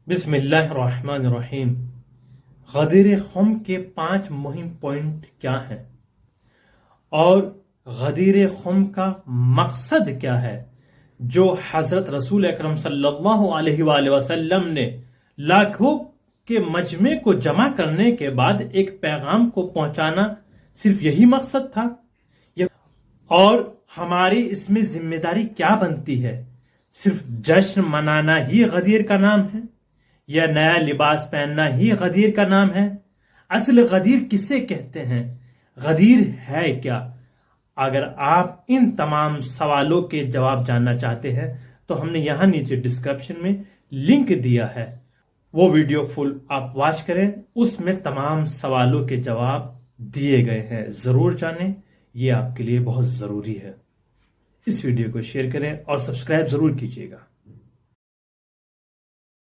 बिस्मिल्लाहिर्रहमानिर्रहीम। गदीर खुम के 5 मुहिम पॉइंट क्या हैं और गदीर खुम का मकसद क्या है, जो हजरत रसूल अकरम सल्लल्लाहु अलैहि वसल्लम ने लाखों के मजमे को जमा करने के बाद एक पैगाम को पहुंचाना, सिर्फ यही मकसद था। और हमारी इसमें जिम्मेदारी क्या बनती है? सिर्फ जश्न मनाना ही गदीर का नाम है या नया लिबास पहनना ही गदीर का नाम है? असल गदीर किसे कहते हैं? गदीर है क्या? अगर आप इन तमाम सवालों के जवाब जानना चाहते हैं तो हमने यहां नीचे डिस्क्रिप्शन में लिंक दिया है, वो वीडियो फुल आप वॉच करें, उसमें तमाम सवालों के जवाब दिए गए हैं। जरूर जानें, ये आपके लिए बहुत जरूरी है। इस वीडियो को शेयर करें और सब्सक्राइब जरूर कीजिएगा।